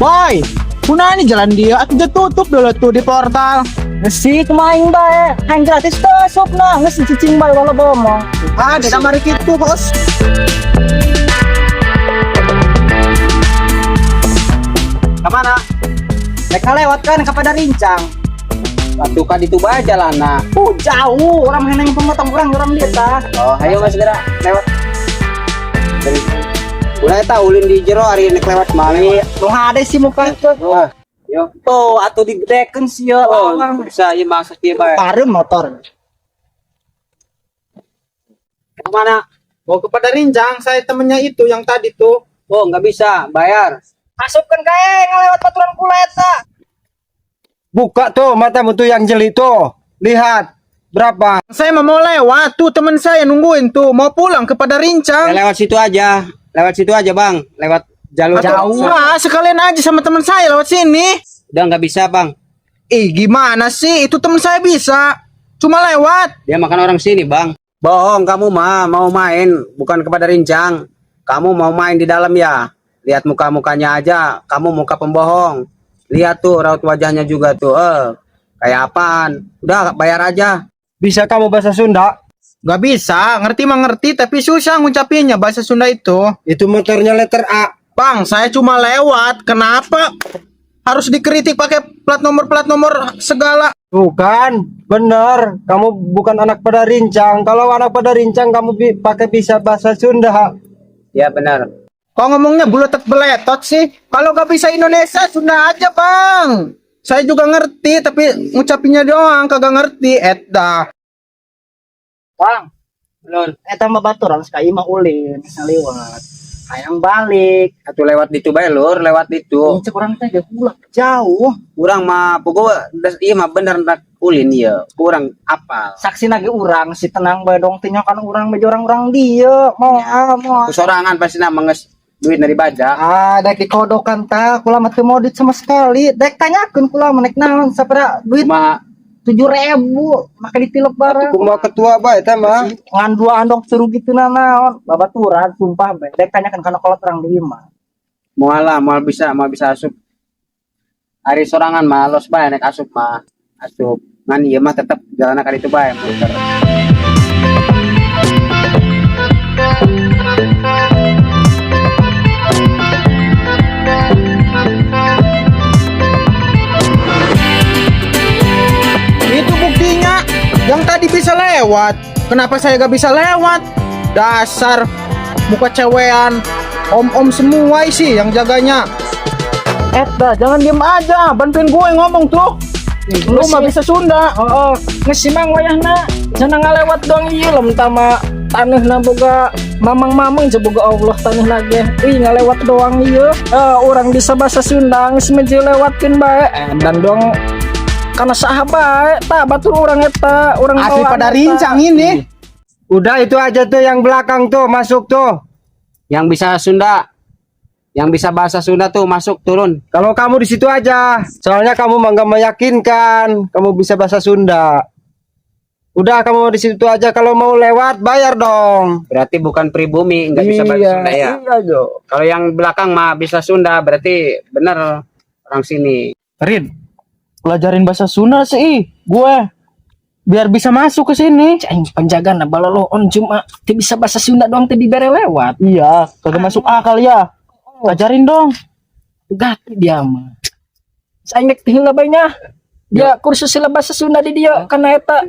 Woi, punani jalan dia, aku udah tutup dulu tuh di portal. Ngesi kemain bae, hang gratis masuk nah, ngesi cicing bae wala bomo. Ada kamar gitu, bos. Kemana? Mereka lewat kan kepada rincang. Waktu kan itu bae jalana. Jauh, orang heneng pemotong orang lihat ah. Oh, ayo mas segera lewat. Udah tahu ulin di jero hari ini lewat mali. Lu ada sih muka itu. Wah, yo. Tuh, atuh digedeken sih ya. Oh, bisa ya maksud dia bae. Pareun motor. Kemana? Mau kepada Rincang, saya temennya itu yang tadi tuh. Oh, nggak bisa, bayar. Masukkan kae ngelewat baturan kuleta. Buka tuh matamu tuh yang jeli tuh. Lihat berapa? Saya mau lewat tuh, temen saya nungguin tuh, mau pulang kepada Ya, Rincang. lewat situ aja. Lewat situ aja, Bang. Lewat jalur Jauh. Nah, sekalian aja sama teman saya lewat sini. Udah nggak bisa, Bang. Gimana sih? Itu temen saya bisa. Cuma lewat. Dia makan orang sini, Bang. Bohong, kamu mah mau main, bukan kepada Rincang. Kamu mau main di dalam ya? Lihat muka-mukanya aja, kamu muka pembohong. Lihat tuh raut wajahnya juga tuh. Kayak apaan? Udah bayar aja. Bisa kamu bahasa Sunda? Gak bisa, ngerti mah ngerti, tapi susah ngucapinnya bahasa Sunda itu. Itu motornya letter A. Bang, saya cuma lewat. Kenapa harus dikritik pakai plat nomor segala? Bukan, bener. Kamu bukan anak pada Rincang. Kalau anak pada Rincang kamu pakai bisa bahasa Sunda. Ya benar. Kok ngomongnya buletot beletot sih? Kalau gak bisa Indonesia, Sunda aja, Bang. Saya juga ngerti, tapi ngucapinnya doang kagak ngerti. Dah. Bang, Lon, eta mah baturan sekali mah ulin lewat. Hayang balik. atuh lewat itu bae lur, lewat itu. Cek orang teh ge pulang jauh. Kurang mah pokok iya mah bener nak ulin ya. Kurang apal. Saksi lagi urang si tenang bae dong tinyokan urang bejo orang-orang dia. Mau mau. Kusorangan pasti nak menges duit dari bajak. Dek dikodokan ta, kula mah teu mau duit sama sekali. Dek tanyakeun kula menek naon sapera duit Cuma 7.000 maka ditilep bareng. Kuma ketua bae teh mah. Ngan dua andong suruh gitu naon. Babaturan sumpah bae. Dek tanyakeun kana kolot orang lima. mau bisa asup. Hari sorangan mah los bae nek asup mah. Asup. Ngan ieu mah tetep jalan kali itu bae muter. Itu buktinya. Yang tadi bisa lewat. Kenapa saya gak bisa lewat? Dasar muka cewean. Om-om semua sih yang jaganya. Dah jangan diem aja, Bantuin gue ngomong tuh. Lu mah bisa Sunda. Oh, ngesimang wayahna. Cenah ngalewat dong ieu lem tama taneuhna boga mamang-mamang je boga Allah taneuh lagi. Ngalewat doang ieu. Orang bisa bahasa Sunda geus meje lewatkeun bae. Dan dong karena sahabat tak batur orang eta, orang Asli bawaan pada eta. Rincang ini. Udah itu aja tuh yang belakang tuh masuk tuh. Yang bisa Sunda. Yang bisa bahasa Sunda tuh masuk turun. Kalau kamu di situ aja, soalnya kamu mah nggak meyakinkan kamu bisa bahasa Sunda. Udah kamu di situ aja, kalau mau lewat bayar dong. Berarti bukan pribumi, nggak bisa bahasa Sunda ya. Iya Jo. Kalau yang belakang mah bisa Sunda, berarti bener orang sini. Rin, pelajarin bahasa Sunda sih gue. Biar bisa masuk ke sini. Aing penjaga na baloloon cuma teu bisa bahasa Sunda doang teu dibere lewat. Iya, kagak masuk akal ya. Ajarin dong. Gati dia mah. Saya nek tinggal banyak. Dia kursus sila bahasa Sunda di dia karena eta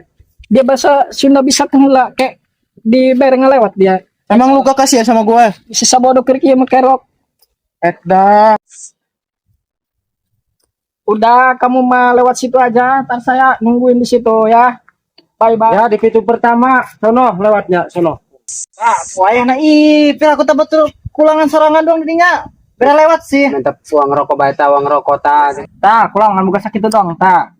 dia bahasa Sunda bisa heula kayak di bareng lewat dia. Emang lu kasih ya sama gue? Sisa bodoh keur kieu mah kerok. Dah. Udah kamu mah lewat situ aja, ntar saya nungguin di situ ya. Bye bye. Ya di pintu pertama, sono lewatnya, sono. Wayahna ipil aku tebet kulangan sorangan dong dinya. Bere lewat sih. Mantap uang rokok bae ta, uang rokok ta. Tah, kulangan buka sakit dong, tah.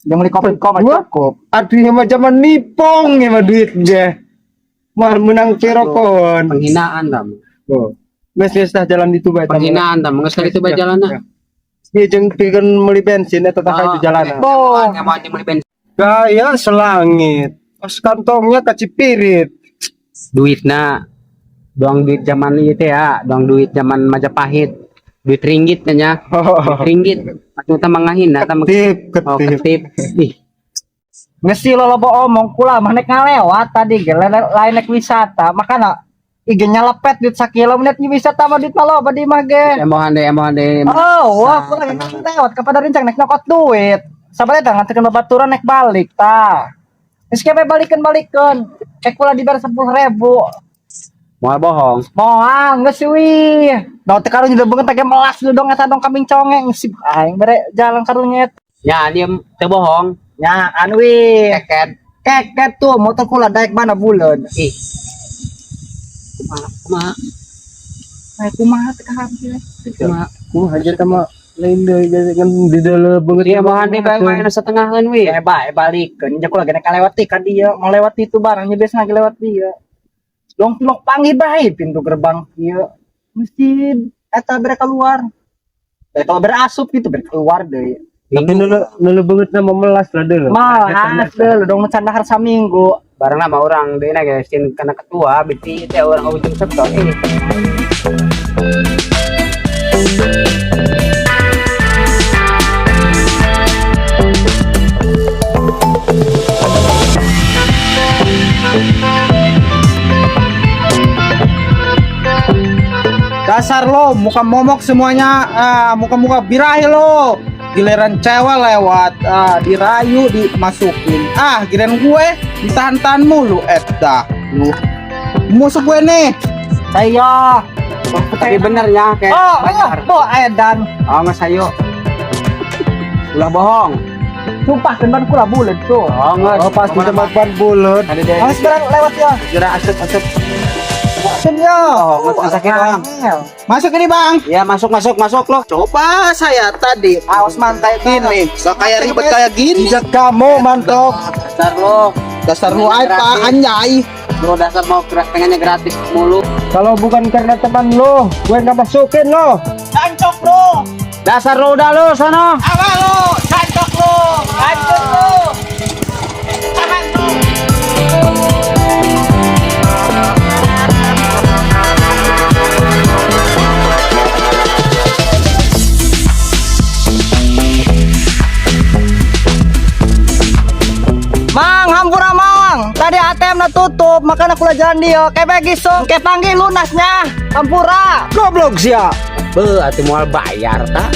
Jangan beli kopi kok cukup. Aduh mah zaman nipong ya mah duit je. Mah menang cerokon. Penghinaan tam. Oh. Mes dah jalan itu bae. Penghinaan tam, geus kali itu bae jalanna. Dia jeung pikeun meuli bensin eta tah itu jalanan. Bohong, yang mau beli bensin. Gaya selangit. Pas kantongnya kacipirit. Duitna doang duit zaman ieu teh ya, doang duit zaman Majapahit. duit ringgit kan ya. Duit ringgit. Aku tamangahin na tamang oh, ketip. Ih, Ngesi lo lobo omong kula manek ngalewat tadi ge lain nek wisata makana igenya lepet dit sakilo menit wisata mah dit malo badi mah ge. emohan deh. Oh, wah kula ge lewat kepada rencang nek nyokot duit. Sabaraha tah nganterkeun babaturan nek balik tah. Geus kepe balikeun. Cek kula dibayar 10.000. Mau bohong. Moal geus wih. Da teh karunya udah banget teh melas lu dong eta dong kambing congeng sip aing bare jalan karunya. Ya, dia teu bohong. Nya anu wih. Keket. Tuh motor kula daek mana bulan. Ih. Kumaha? Ay kumaha teh kahampir. Aja sama lain deh kan di dalam banget. Dia emohan deh kayak main setengahan we. Balikeun nya kula gana kalewati ka dieu, ngalewati itu barangnya biasa ngelewat dia. Long panggil bae pintu gerbang kieu. Mesti eta bere keluar. Kalau berasup gitu bere keluar deui. Tapi nulu banget nama melas lah dulu. Malas deh, dong mencandahar saminggu. Barang nama orang deh na guys, karena ketua, berarti teh orang ujung sektor ini. Dasar lo, muka momok semuanya, muka-muka birahi lo. Giliran cewek lewat, dirayu, dimasukin. Giliran gue ditahan-tahan mulu, dah. Lu musuh gue nih. Saya. Tapi benernya kayak Edan. oh nggak sayo. Ulah bohong. Sumpah kan kula bulet tuh. Oh nggak. Pas di tempat ban bulut. Ada deh. Mas berang lewat ya. Jura asup. Senyo. Oh, masuk bang. Masuk ini bang. Ya masuk lo. Coba saya tadi Awas mantai gini, gak kayak ribet kayak gini. Jejak kamu mantap. Dasar lo. Dasar lu apa anjay. Lo dasar mau pengennya gratis mulu. Kalau bukan karena teman lo, gue nggak masukin lo. Cancok bro. Dasar lo udah lo sono. Apa lu? Cancok lu. Cancok lu. Tahan lu. Mang, hampura mang. Tadi ATM na tutup, makanya kula jalan dia. Kayak gisong, kayak panggil lunasnya. Hampura. Goblok sia. Be, atuh moal bayar tak?